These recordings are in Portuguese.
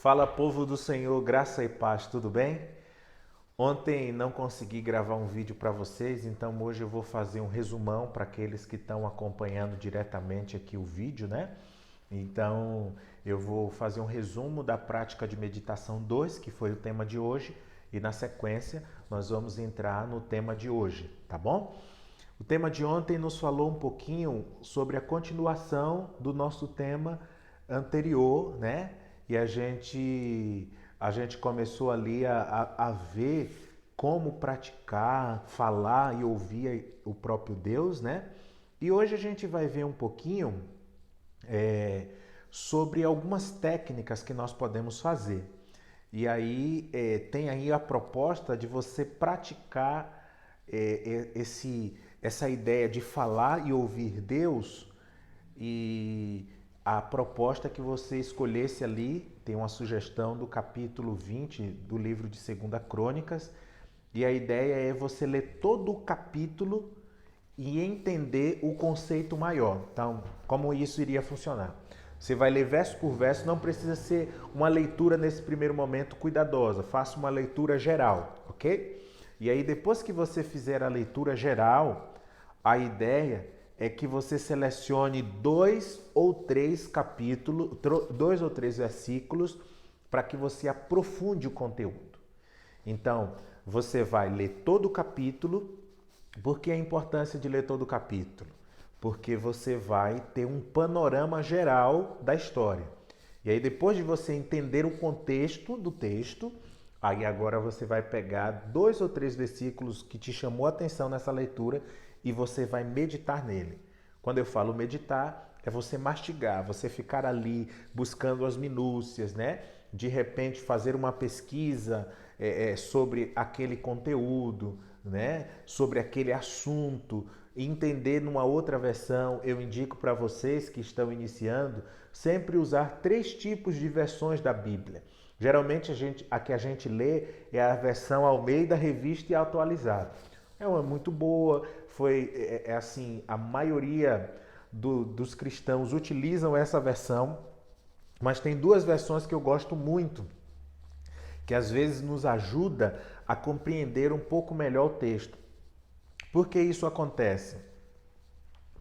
Fala, povo do Senhor, graça e paz, tudo bem? Ontem não consegui gravar um vídeo para vocês, então hoje eu vou fazer um resumão para aqueles que estão acompanhando diretamente aqui o vídeo, né? Então eu vou fazer um resumo da prática de meditação 2, que foi o tema de hoje, e na sequência nós vamos entrar no tema de hoje, tá bom? O tema de ontem nos falou um pouquinho sobre a continuação do nosso tema anterior, né? E a gente começou ali a ver como praticar, falar e ouvir o próprio Deus, né? E hoje a gente vai ver um pouquinho é, sobre algumas técnicas que nós podemos fazer. E aí tem aí a proposta de você praticar essa ideia de falar e ouvir Deus, e a proposta é que você escolhesse ali, tem uma sugestão do capítulo 20 do livro de 2 Crônicas, e a ideia é você ler todo o capítulo e entender o conceito maior. Então, como isso iria funcionar? Você vai ler verso por verso, não precisa ser uma leitura nesse primeiro momento cuidadosa, faça uma leitura geral, ok? E aí depois que você fizer a leitura geral, a ideia é que você selecione 2 ou 3 versículos para que você aprofunde o conteúdo. Então, você vai ler todo o capítulo. Por que a importância de ler todo o capítulo? Porque você vai ter um panorama geral da história. E aí, depois de você entender o contexto do texto, aí agora você vai pegar 2 ou 3 versículos que te chamou a atenção nessa leitura e você vai meditar nele. Quando eu falo meditar, é você mastigar, você ficar ali buscando as minúcias, né? De repente fazer uma pesquisa sobre aquele conteúdo, né? Sobre aquele assunto, entender numa outra versão. Eu indico para vocês que estão iniciando sempre usar 3 tipos de versões da Bíblia. Geralmente a que a gente lê é a versão Almeida, Revista e Atualizada. É uma muito boa, assim, a maioria dos cristãos utilizam essa versão, mas tem 2 versões que eu gosto muito, que às vezes nos ajuda a compreender um pouco melhor o texto. Por que isso acontece?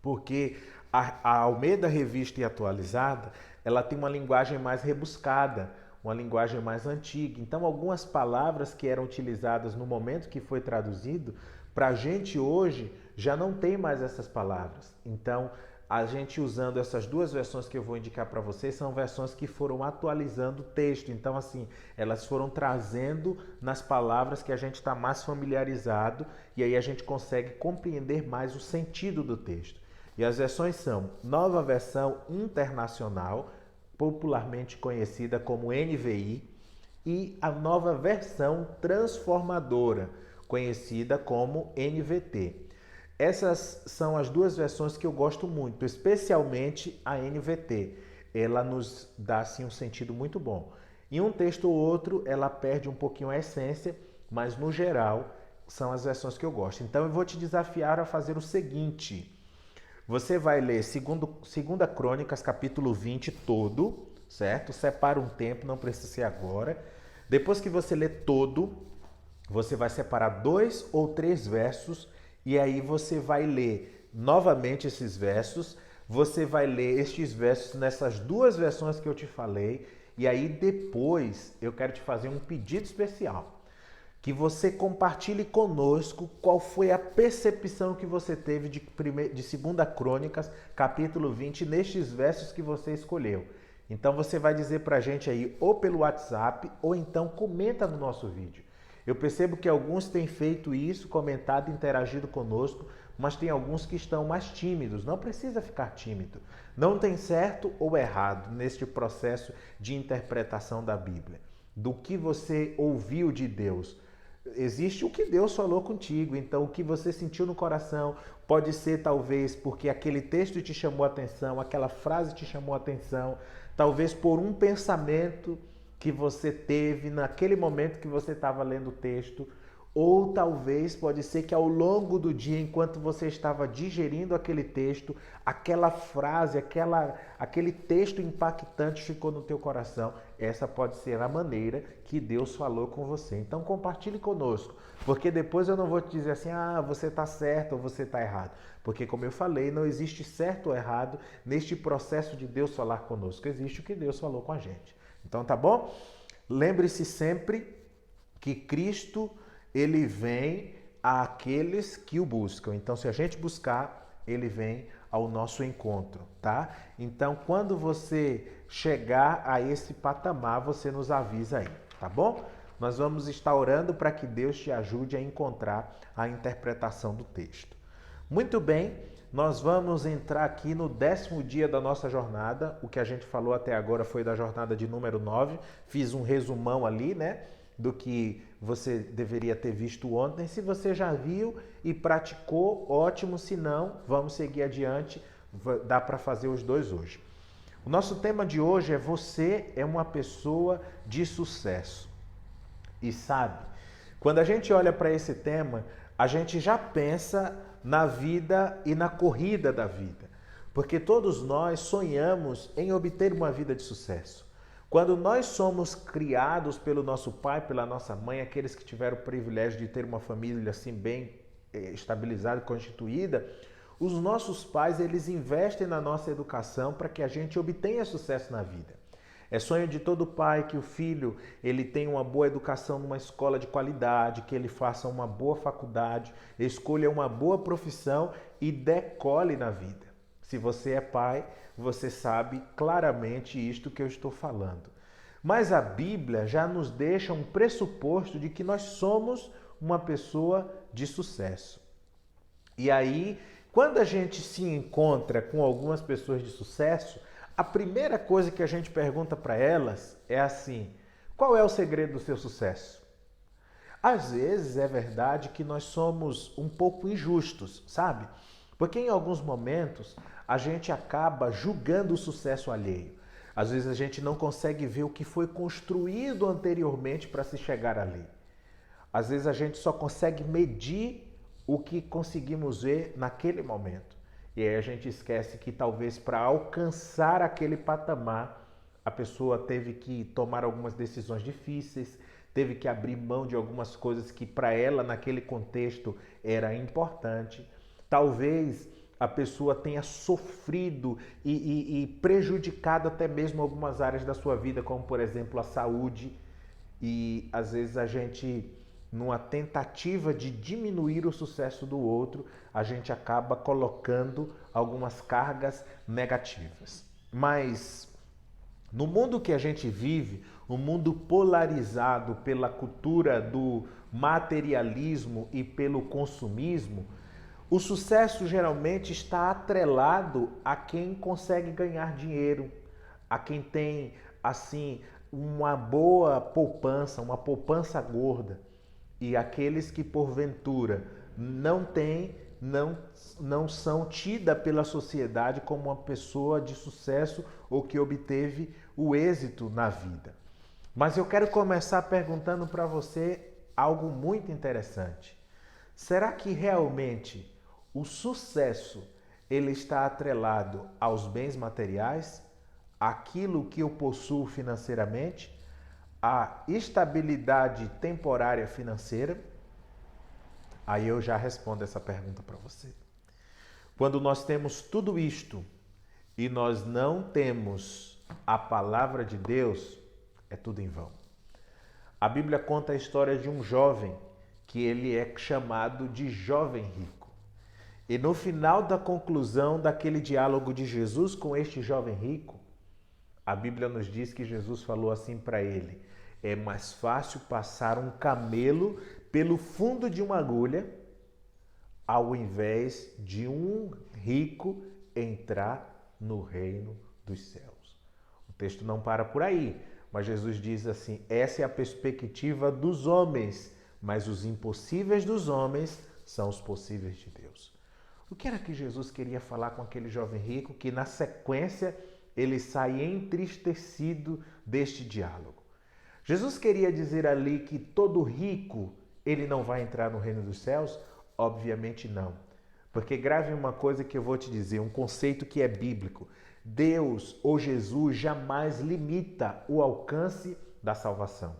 Porque a Almeida Revista e Atualizada, ela tem uma linguagem mais rebuscada, uma linguagem mais antiga. Então, algumas palavras que eram utilizadas no momento que foi traduzido, para a gente hoje já não tem mais essas palavras. Então, a gente usando essas 2 versões que eu vou indicar para vocês, são versões que foram atualizando o texto. Então, assim, elas foram trazendo nas palavras que a gente está mais familiarizado, e aí a gente consegue compreender mais o sentido do texto. E as versões são Nova Versão Internacional, popularmente conhecida como NVI, e a Nova Versão Transformadora, conhecida como NVT. Essas são as 2 versões que eu gosto muito, especialmente a NVT. Ela nos dá assim, um sentido muito bom. Em um texto ou outro, ela perde um pouquinho a essência, mas no geral são as versões que eu gosto. Então eu vou te desafiar a fazer o seguinte: você vai ler 2 Crônicas, capítulo 20 todo, certo? Separa um tempo, não precisa ser agora. Depois que você ler todo, você vai separar 2 ou 3 versos e aí você vai ler novamente esses versos. Você vai ler estes versos nessas 2 versões que eu te falei. E aí depois eu quero te fazer um pedido especial, que você compartilhe conosco qual foi a percepção que você teve de 2 Crônicas, capítulo 20, nestes versos que você escolheu. Então você vai dizer para a gente aí, ou pelo WhatsApp, ou então comenta no nosso vídeo. Eu percebo que alguns têm feito isso, comentado, interagido conosco, mas tem alguns que estão mais tímidos. Não precisa ficar tímido. Não tem certo ou errado neste processo de interpretação da Bíblia. Do que você ouviu de Deus. Existe o que Deus falou contigo, então o que você sentiu no coração pode ser talvez porque aquele texto te chamou a atenção, aquela frase te chamou a atenção, talvez por um pensamento que você teve naquele momento que você estava lendo o texto, Ou talvez pode ser que ao longo do dia, enquanto você estava digerindo aquele texto, aquela frase, aquele texto impactante ficou no teu coração. Essa pode ser a maneira que Deus falou com você. Então compartilhe conosco, porque depois eu não vou te dizer assim, você está certo ou você está errado. Porque como eu falei, não existe certo ou errado neste processo de Deus falar conosco. Existe o que Deus falou com a gente. Então tá bom? Lembre-se sempre que Cristo, ele vem àqueles que o buscam. Então, se a gente buscar, ele vem ao nosso encontro, tá? Então, quando você chegar a esse patamar, você nos avisa aí, tá bom? Nós vamos estar orando para que Deus te ajude a encontrar a interpretação do texto. Muito bem, nós vamos entrar aqui no 10º dia da nossa jornada. O que a gente falou até agora foi da jornada de número 9. Fiz um resumão ali, né? Do que você deveria ter visto ontem. Se você já viu e praticou, ótimo. Se não, vamos seguir adiante. Dá para fazer os dois hoje. O nosso tema de hoje é: você é uma pessoa de sucesso. E sabe, quando a gente olha para esse tema, a gente já pensa na vida e na corrida da vida. Porque todos nós sonhamos em obter uma vida de sucesso. Quando nós somos criados pelo nosso pai, pela nossa mãe, aqueles que tiveram o privilégio de ter uma família assim bem estabilizada, constituída, os nossos pais, eles investem na nossa educação para que a gente obtenha sucesso na vida. É sonho de todo pai que o filho ele tenha uma boa educação numa escola de qualidade, que ele faça uma boa faculdade, escolha uma boa profissão e decole na vida. Se você é pai, você sabe claramente isto que eu estou falando. Mas a Bíblia já nos deixa um pressuposto de que nós somos uma pessoa de sucesso. E aí, quando a gente se encontra com algumas pessoas de sucesso, a primeira coisa que a gente pergunta para elas é assim: qual é o segredo do seu sucesso? Às vezes é verdade que nós somos um pouco injustos, sabe? Porque em alguns momentos a gente acaba julgando o sucesso alheio. Às vezes a gente não consegue ver o que foi construído anteriormente para se chegar ali. Às vezes a gente só consegue medir o que conseguimos ver naquele momento. E aí a gente esquece que talvez para alcançar aquele patamar, a pessoa teve que tomar algumas decisões difíceis, teve que abrir mão de algumas coisas que para ela naquele contexto era importante. Talvez a pessoa tenha sofrido e prejudicado até mesmo algumas áreas da sua vida, como por exemplo a saúde. E às vezes a gente, numa tentativa de diminuir o sucesso do outro, a gente acaba colocando algumas cargas negativas. Mas no mundo que a gente vive, um mundo polarizado pela cultura do materialismo e pelo consumismo, o sucesso geralmente está atrelado a quem consegue ganhar dinheiro, a quem tem, assim, uma boa poupança, uma poupança gorda. E aqueles que porventura não têm, não são tidas pela sociedade como uma pessoa de sucesso ou que obteve o êxito na vida. Mas eu quero começar perguntando para você algo muito interessante. Será que realmente o sucesso ele está atrelado aos bens materiais, àquilo que eu possuo financeiramente, à estabilidade temporária financeira? Aí eu já respondo essa pergunta para você. Quando nós temos tudo isto e nós não temos a palavra de Deus, é tudo em vão. A Bíblia conta a história de um jovem que ele é chamado de jovem rico. E no final da conclusão daquele diálogo de Jesus com este jovem rico, a Bíblia nos diz que Jesus falou assim para ele: é mais fácil passar um camelo pelo fundo de uma agulha ao invés de um rico entrar no reino dos céus. O texto não para por aí, mas Jesus diz assim: essa é a perspectiva dos homens, mas os impossíveis dos homens são os possíveis de Deus. O que era que Jesus queria falar com aquele jovem rico que na sequência ele sai entristecido deste diálogo? Jesus queria dizer ali que todo rico, ele não vai entrar no reino dos céus? Obviamente não. Porque grave uma coisa que eu vou te dizer, um conceito que é bíblico. Deus ou Jesus jamais limita o alcance da salvação.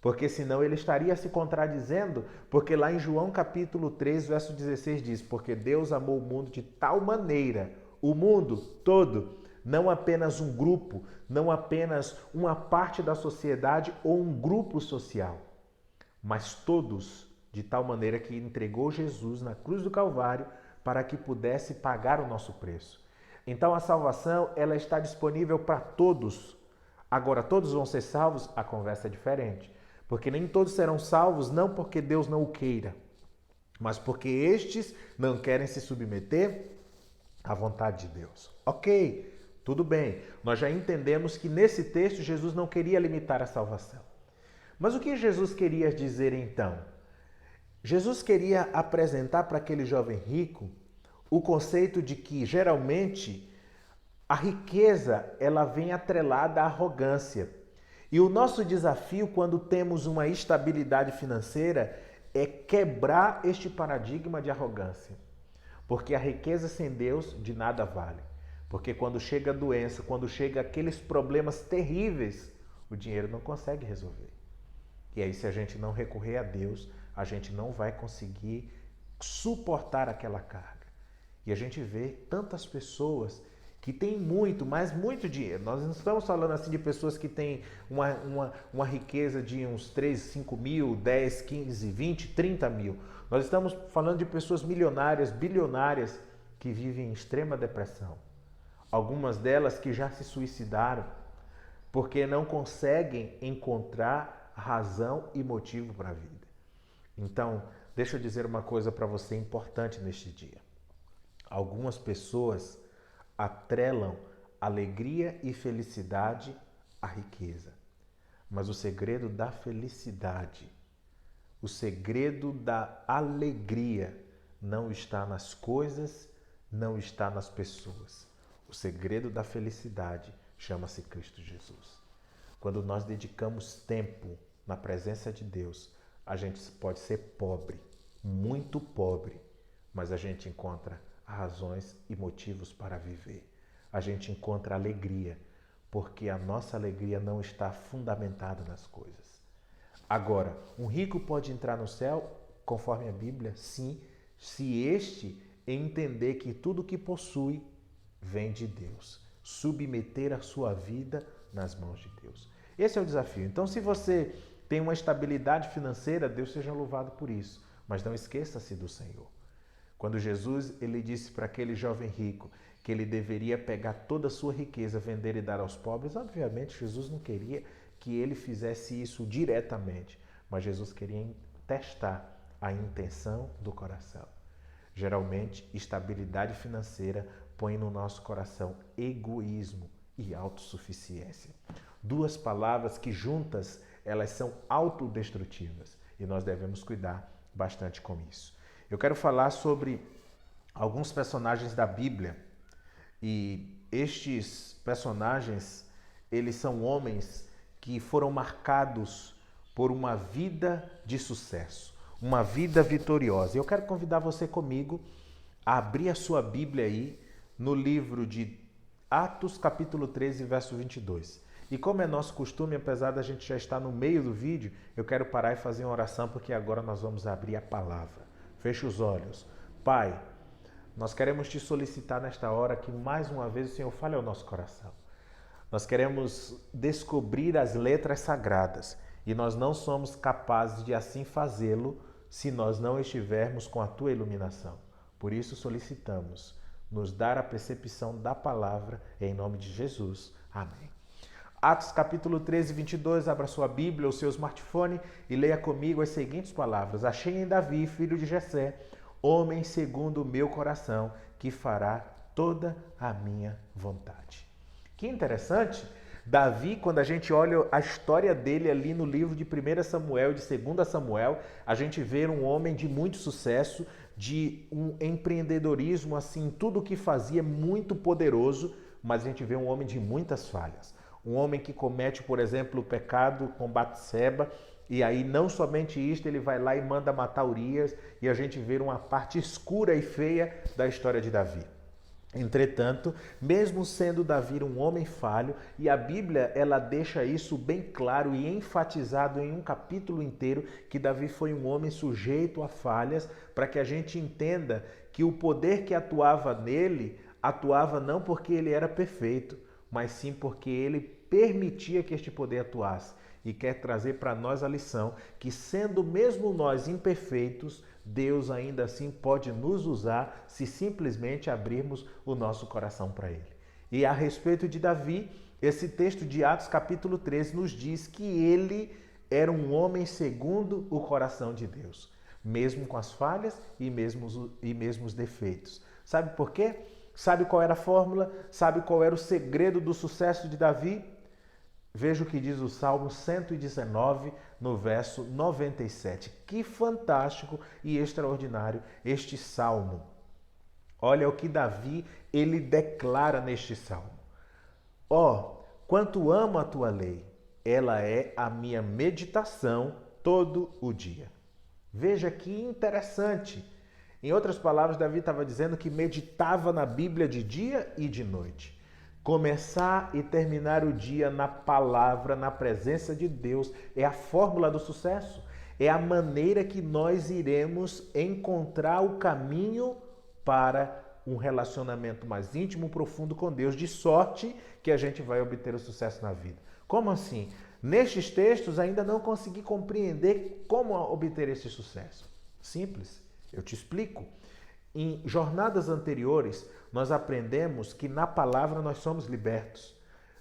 Porque senão ele estaria se contradizendo, porque lá em João capítulo 3, verso 16 diz: porque Deus amou o mundo de tal maneira, o mundo todo, não apenas um grupo, não apenas uma parte da sociedade ou um grupo social, mas todos, de tal maneira que entregou Jesus na cruz do Calvário para que pudesse pagar o nosso preço. Então a salvação, ela está disponível para todos. Agora, todos vão ser salvos? A conversa é diferente. Porque nem todos serão salvos, não porque Deus não o queira, mas porque estes não querem se submeter à vontade de Deus. Ok, tudo bem. Nós já entendemos que nesse texto Jesus não queria limitar a salvação. Mas o que Jesus queria dizer então? Jesus queria apresentar para aquele jovem rico o conceito de que, geralmente, a riqueza ela vem atrelada à arrogância. E o nosso desafio, quando temos uma estabilidade financeira, é quebrar este paradigma de arrogância. Porque a riqueza sem Deus de nada vale. Porque quando chega a doença, quando chega aqueles problemas terríveis, o dinheiro não consegue resolver. E aí, se a gente não recorrer a Deus, a gente não vai conseguir suportar aquela carga. E a gente vê tantas pessoas que têm muito, mas muito dinheiro. Nós não estamos falando assim de pessoas que têm uma riqueza de uns 3, 5 mil, 10, 15, 20, 30 mil. Nós estamos falando de pessoas milionárias, bilionárias, que vivem em extrema depressão. Algumas delas que já se suicidaram, porque não conseguem encontrar razão e motivo para a vida. Então, deixa eu dizer uma coisa para você importante neste dia. Algumas pessoas atrelam alegria e felicidade à riqueza. Mas o segredo da felicidade, o segredo da alegria não está nas coisas, não está nas pessoas. O segredo da felicidade chama-se Cristo Jesus. Quando nós dedicamos tempo na presença de Deus, a gente pode ser pobre, muito pobre, mas a gente encontra razões e motivos para viver. A gente encontra alegria, porque a nossa alegria não está fundamentada nas coisas. Agora, um rico pode entrar no céu, conforme a Bíblia? Sim, se este entender que tudo que possui vem de Deus. Submeter a sua vida nas mãos de Deus. Esse é o desafio. Então, se você tem uma estabilidade financeira, Deus seja louvado por isso. Mas não esqueça-se do Senhor. Quando Jesus ele disse para aquele jovem rico que ele deveria pegar toda a sua riqueza, vender e dar aos pobres, obviamente Jesus não queria que ele fizesse isso diretamente, mas Jesus queria testar a intenção do coração. Geralmente, estabilidade financeira põe no nosso coração egoísmo e autossuficiência. Duas palavras que juntas elas são autodestrutivas e nós devemos cuidar bastante com isso. Eu quero falar sobre alguns personagens da Bíblia e estes personagens, eles são homens que foram marcados por uma vida de sucesso, uma vida vitoriosa. Eu quero convidar você comigo a abrir a sua Bíblia aí no livro de Atos, capítulo 13, verso 22. E como é nosso costume, apesar da gente já estar no meio do vídeo, eu quero parar e fazer uma oração, porque agora nós vamos abrir a palavra. Feche os olhos. Pai, nós queremos te solicitar nesta hora que mais uma vez o Senhor fale ao nosso coração. Nós queremos descobrir as letras sagradas e nós não somos capazes de assim fazê-lo se nós não estivermos com a tua iluminação. Por isso solicitamos nos dar a percepção da palavra em nome de Jesus. Amém. Atos capítulo 13, 22, abra sua Bíblia ou seu smartphone e leia comigo as seguintes palavras. Achei em Davi, filho de Jessé, homem segundo o meu coração, que fará toda a minha vontade. Que interessante, Davi, quando a gente olha a história dele ali no livro de 1 Samuel e de 2 Samuel, a gente vê um homem de muito sucesso, de um empreendedorismo, assim, tudo o que fazia muito poderoso, mas a gente vê um homem de muitas falhas. Um homem que comete, por exemplo, o pecado com Batseba, E aí, não somente isto, ele vai lá e manda matar Urias, e a gente vê uma parte escura e feia da história de Davi. Entretanto, mesmo sendo Davi um homem falho, e a Bíblia ela deixa isso bem claro e enfatizado em um capítulo inteiro, que Davi foi um homem sujeito a falhas, para que a gente entenda que o poder que atuava nele, atuava não porque ele era perfeito, mas sim porque ele permitia que este poder atuasse. E quer trazer para nós a lição que, sendo mesmo nós imperfeitos, Deus ainda assim pode nos usar se simplesmente abrirmos o nosso coração para Ele. E a respeito de Davi, esse texto de Atos capítulo 13 nos diz que ele era um homem segundo o coração de Deus, mesmo com as falhas e mesmo os defeitos. Sabe por quê? Sabe qual era a fórmula? Sabe qual era o segredo do sucesso de Davi? Veja o que diz o Salmo 119, no verso 97. Que fantástico e extraordinário este salmo. Olha o que Davi ele declara neste salmo. Ó, quanto amo a tua lei, ela é a minha meditação todo o dia. Veja que interessante. Em outras palavras, Davi estava dizendo que meditava na Bíblia de dia e de noite. Começar e terminar o dia na palavra, na presença de Deus, é a fórmula do sucesso. É a maneira que nós iremos encontrar o caminho para um relacionamento mais íntimo, profundo com Deus, de sorte que a gente vai obter o sucesso na vida. Como assim? Nestes textos ainda não consegui compreender como obter esse sucesso. Simples, eu te explico. Em jornadas anteriores, nós aprendemos que na palavra nós somos libertos.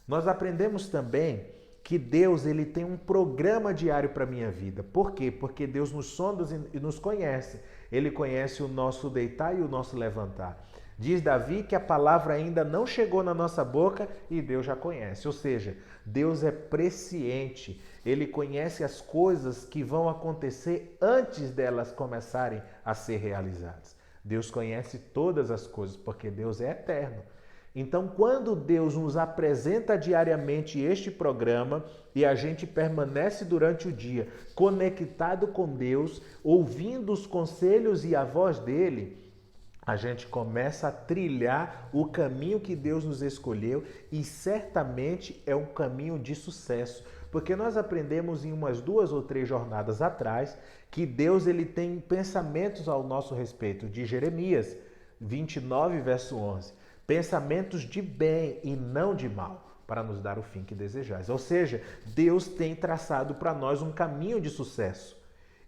Nós aprendemos também que Deus ele tem um programa diário para a minha vida. Por quê? Porque Deus nos sonda e nos conhece. Ele conhece o nosso deitar e o nosso levantar. Diz Davi que a palavra ainda não chegou na nossa boca e Deus já conhece. Ou seja, Deus é presciente. Ele conhece as coisas que vão acontecer antes delas começarem a ser realizadas. Deus conhece todas as coisas, porque Deus é eterno. Então, quando Deus nos apresenta diariamente este programa e a gente permanece durante o dia conectado com Deus, ouvindo os conselhos e a voz dele, a gente começa a trilhar o caminho que Deus nos escolheu e certamente é um caminho de sucesso. Porque nós aprendemos em umas 2 ou 3 jornadas atrás que Deus ele tem pensamentos ao nosso respeito, de Jeremias 29, verso 11. Pensamentos de bem e não de mal, para nos dar o fim que desejais. Ou seja, Deus tem traçado para nós um caminho de sucesso.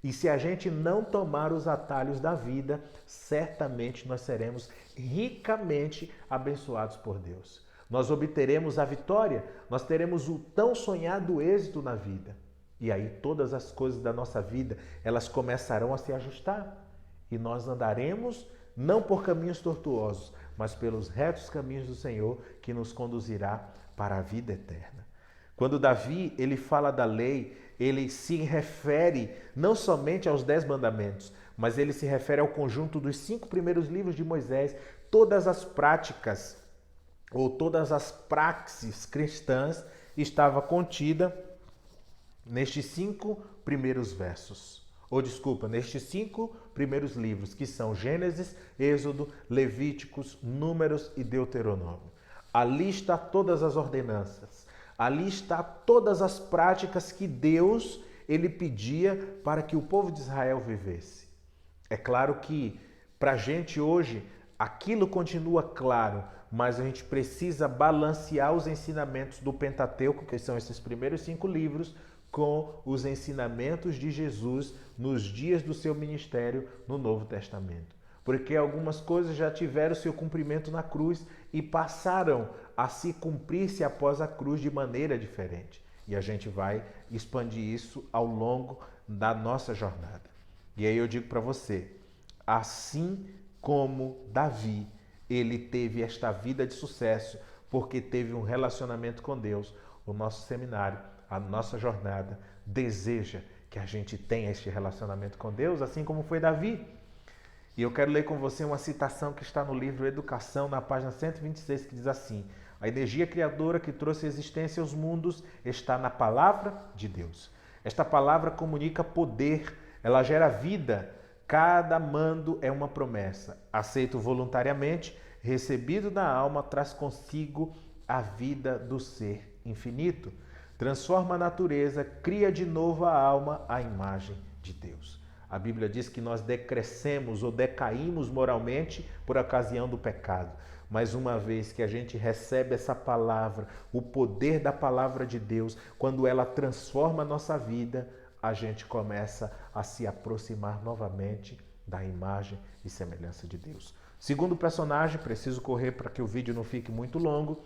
E se a gente não tomar os atalhos da vida, certamente nós seremos ricamente abençoados por Deus. Nós obteremos a vitória, nós teremos o tão sonhado êxito na vida. E aí todas as coisas da nossa vida, elas começarão a se ajustar. E nós andaremos não por caminhos tortuosos, mas pelos retos caminhos do Senhor, que nos conduzirá para a vida eterna. Quando Davi ele fala da lei, ele se refere não somente aos 10 mandamentos, mas ele se refere ao conjunto dos 5 primeiros livros de Moisés, todas as práticas ou todas as praxes cristãs estava contida nestes 5 primeiros versos. Nestes 5 primeiros livros, que são Gênesis, Êxodo, Levíticos, Números e Deuteronômio. Ali está todas as ordenanças, ali está todas as práticas que Deus ele pedia para que o povo de Israel vivesse. É claro que para a gente hoje aquilo continua claro, mas a gente precisa balancear os ensinamentos do Pentateuco, que são esses primeiros 5 livros, com os ensinamentos de Jesus nos dias do seu ministério no Novo Testamento. Porque algumas coisas já tiveram seu cumprimento na cruz e passaram a se cumprir-se após a cruz de maneira diferente. E a gente vai expandir isso ao longo da nossa jornada. E aí eu digo para você, assim como Davi, ele teve esta vida de sucesso porque teve um relacionamento com Deus, o nosso seminário, a nossa jornada deseja que a gente tenha este relacionamento com Deus, assim como foi Davi. E eu quero ler com você uma citação que está no livro Educação, na página 126, que diz assim: a energia criadora que trouxe existência aos mundos está na palavra de Deus. Esta palavra comunica poder, ela gera vida. Cada mando é uma promessa. Aceito voluntariamente, recebido na alma, traz consigo a vida do ser infinito. Transforma a natureza, cria de novo a alma à imagem de Deus. A Bíblia diz que nós decrescemos ou decaímos moralmente por ocasião do pecado. Mas uma vez que a gente recebe essa palavra, o poder da palavra de Deus, quando ela transforma a nossa vida, a gente começa a se aproximar novamente da imagem e semelhança de Deus. Segundo personagem, preciso correr para que o vídeo não fique muito longo,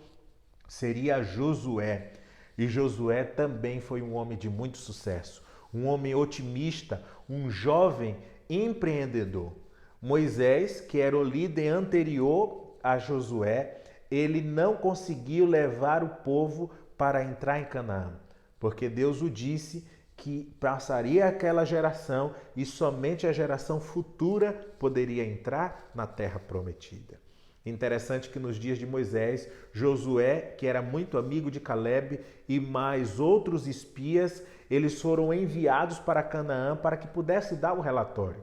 seria Josué. E Josué também foi um homem de muito sucesso, um homem otimista, um jovem empreendedor. Moisés, que era o líder anterior a Josué, ele não conseguiu levar o povo para entrar em Canaã, porque Deus o disse que passaria aquela geração e somente a geração futura poderia entrar na terra prometida. Interessante que nos dias de Moisés, Josué, que era muito amigo de Caleb, e mais outros espias, eles foram enviados para Canaã para que pudesse dar o relatório.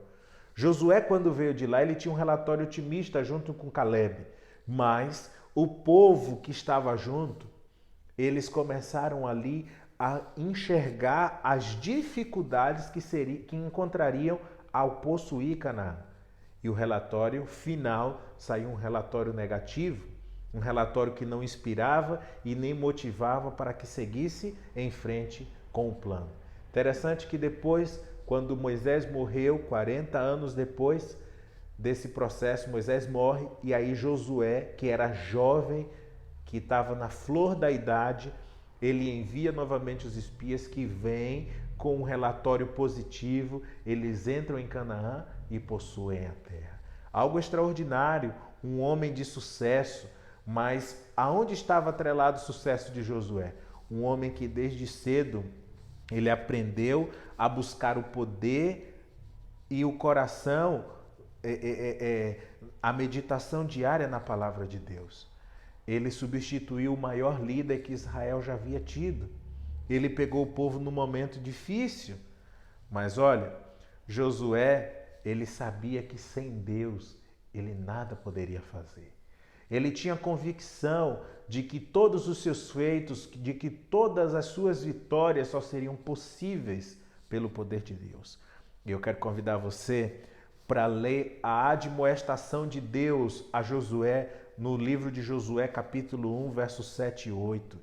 Josué, quando veio de lá, ele tinha um relatório otimista junto com Caleb, mas o povo que estava junto, eles começaram ali a enxergar as dificuldades que encontrariam ao possuir Canaã. E o relatório final saiu um relatório negativo, um relatório que não inspirava e nem motivava para que seguisse em frente com o plano. Interessante que depois, quando Moisés morreu, 40 anos depois desse processo, Moisés morre e aí Josué, que era jovem, que estava na flor da idade, ele envia novamente os espias que vêm com um relatório positivo, eles entram em Canaã e possuem a terra. Algo extraordinário, um homem de sucesso, mas aonde estava atrelado o sucesso de Josué? Um homem que desde cedo ele aprendeu a buscar o poder e o coração, a meditação diária na palavra de Deus. Ele substituiu o maior líder que Israel já havia tido. Ele pegou o povo num momento difícil. Mas olha, Josué, ele sabia que sem Deus ele nada poderia fazer. Ele tinha convicção de que todos os seus feitos, de que todas as suas vitórias só seriam possíveis pelo poder de Deus. E eu quero convidar você para ler a admoestação de Deus a Josué no livro de Josué, capítulo 1, versos 7 e 8.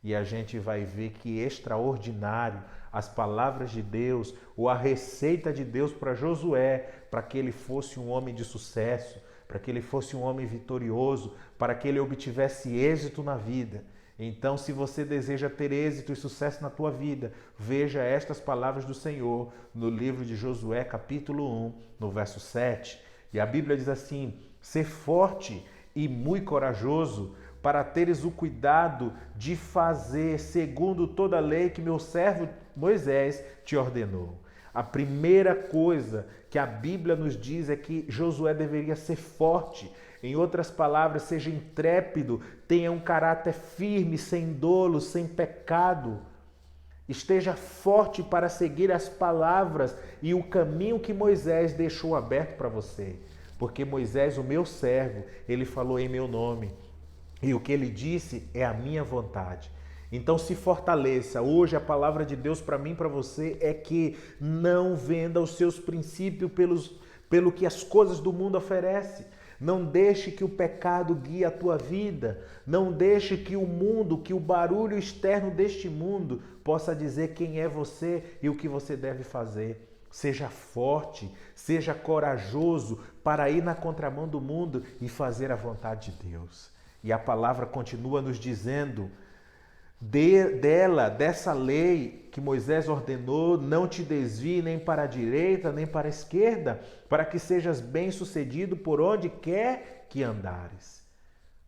E a gente vai ver que extraordinário as palavras de Deus, ou a receita de Deus para Josué, para que ele fosse um homem de sucesso, para que ele fosse um homem vitorioso, para que ele obtivesse êxito na vida. Então, se você deseja ter êxito e sucesso na tua vida, veja estas palavras do Senhor no livro de Josué, capítulo 1, no verso 7. E a Bíblia diz assim: ser forte e muito corajoso, para teres o cuidado de fazer segundo toda a lei que meu servo Moisés te ordenou. A primeira coisa que a Bíblia nos diz é que Josué deveria ser forte. Em outras palavras, seja intrépido, tenha um caráter firme, sem dolo, sem pecado. Esteja forte para seguir as palavras e o caminho que Moisés deixou aberto para você. Porque Moisés, o meu servo, ele falou em meu nome. E o que ele disse é a minha vontade. Então se fortaleça. Hoje a palavra de Deus para mim e para você é que não venda os seus princípios pelo que as coisas do mundo oferecem. Não deixe que o pecado guie a tua vida. Não deixe que o mundo, que o barulho externo deste mundo possa dizer quem é você e o que você deve fazer. Seja forte, seja corajoso para ir na contramão do mundo e fazer a vontade de Deus. E a palavra continua nos dizendo dessa lei que Moisés ordenou, não te desvie nem para a direita, nem para a esquerda, para que sejas bem-sucedido por onde quer que andares.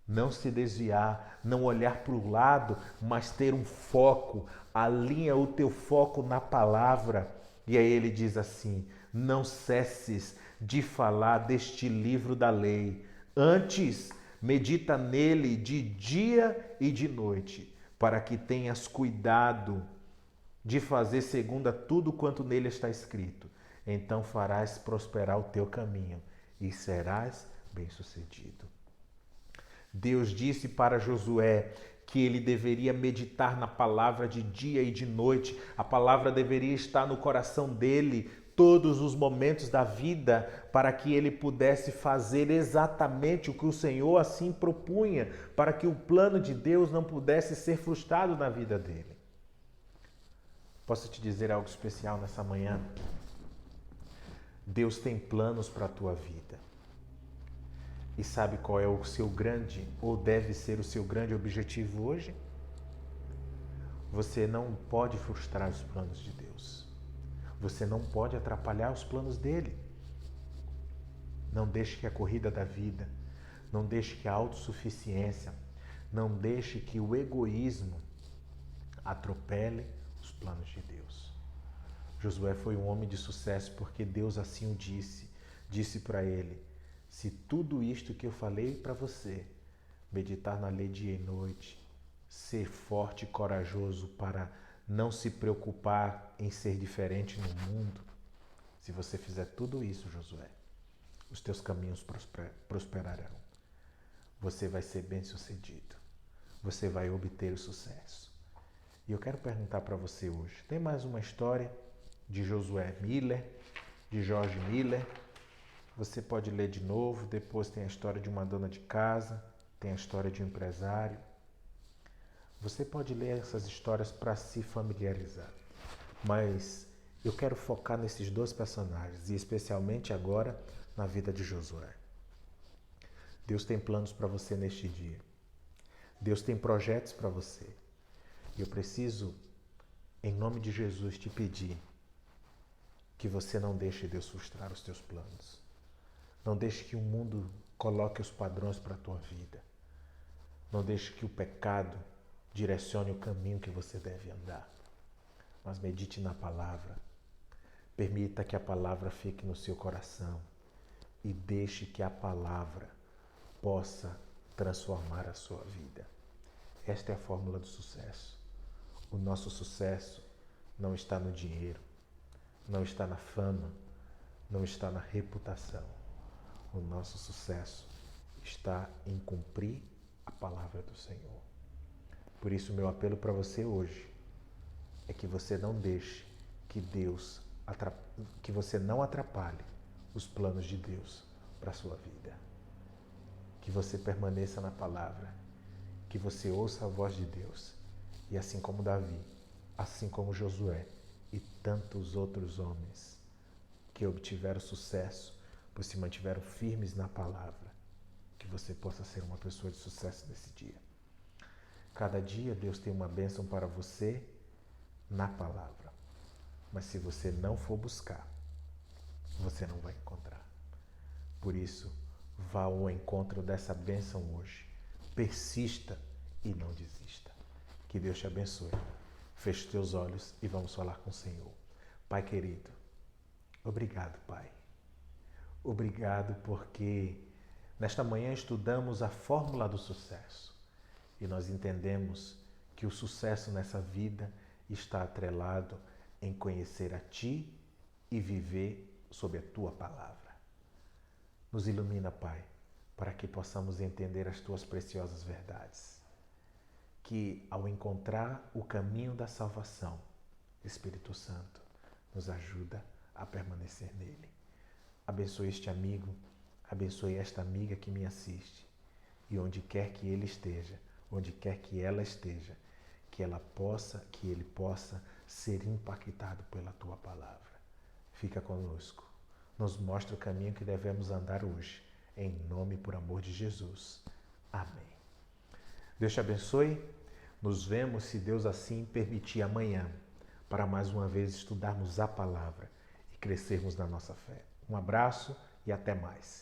Não se desviar, não olhar para o lado, mas ter um foco. Alinha o teu foco na palavra. E aí ele diz assim: não cesses de falar deste livro da lei. Antes, medita nele de dia e de noite, para que tenhas cuidado de fazer segundo a tudo quanto nele está escrito. Então farás prosperar o teu caminho e serás bem-sucedido. Deus disse para Josué que ele deveria meditar na palavra de dia e de noite. A palavra deveria estar no coração dele todos os momentos da vida, para que ele pudesse fazer exatamente o que o Senhor assim propunha, para que o plano de Deus não pudesse ser frustrado na vida dele. Posso te dizer algo especial nessa manhã? Deus tem planos para a tua vida. E sabe qual é o seu grande, ou deve ser o seu grande objetivo hoje? Você não pode frustrar os planos de Deus. Você não pode atrapalhar os planos dele. Não deixe que a corrida da vida, não deixe que a autossuficiência, não deixe que o egoísmo atropele os planos de Deus. Josué foi um homem de sucesso porque Deus assim o disse. Disse para ele: se tudo isto que eu falei para você, meditar na lei dia e noite, ser forte e corajoso para não se preocupar em ser diferente no mundo, se você fizer tudo isso, Josué, os teus caminhos prosperarão. Você vai ser bem-sucedido. Você vai obter o sucesso. E eu quero perguntar para você hoje, tem mais uma história de Josué Miller, de George Miller? Você pode ler de novo, depois tem a história de uma dona de casa, tem a história de um empresário. Você pode ler essas histórias para se familiarizar. Mas eu quero focar nesses dois personagens, e especialmente agora na vida de Josué. Deus tem planos para você neste dia. Deus tem projetos para você. E eu preciso, em nome de Jesus, te pedir que você não deixe Deus frustrar os teus planos. Não deixe que o mundo coloque os padrões para a tua vida. Não deixe que o pecado direcione o caminho que você deve andar. Mas medite na palavra. Permita que a palavra fique no seu coração e deixe que a palavra possa transformar a sua vida. Esta é a fórmula do sucesso. O nosso sucesso não está no dinheiro, não está na fama, não está na reputação. O nosso sucesso está em cumprir a palavra do Senhor. Por isso, meu apelo para você hoje é que você não deixe que você não atrapalhe os planos de Deus para a sua vida. Que você permaneça na palavra, que você ouça a voz de Deus. E assim como Davi, assim como Josué e tantos outros homens que obtiveram sucesso, pois se mantiveram firmes na palavra, que você possa ser uma pessoa de sucesso nesse dia. Cada dia Deus tem uma bênção para você na palavra. Mas se você não for buscar, você não vai encontrar. Por isso, vá ao encontro dessa bênção hoje. Persista e não desista. Que Deus te abençoe. Feche os teus olhos e vamos falar com o Senhor. Pai querido, obrigado, Pai. Obrigado porque nesta manhã estudamos a fórmula do sucesso e nós entendemos que o sucesso nessa vida está atrelado em conhecer a Ti e viver sob a Tua palavra. Nos ilumina, Pai, para que possamos entender as Tuas preciosas verdades. Que ao encontrar o caminho da salvação, Espírito Santo nos ajuda a permanecer nele. Abençoe este amigo, abençoe esta amiga que me assiste. E onde quer que ele esteja, onde quer que ela esteja, que ele possa ser impactado pela Tua palavra. Fica conosco. Nos mostra o caminho que devemos andar hoje. Em nome e por amor de Jesus. Amém. Deus te abençoe. Nos vemos, se Deus assim permitir, amanhã, para mais uma vez estudarmos a palavra e crescermos na nossa fé. Um abraço e até mais.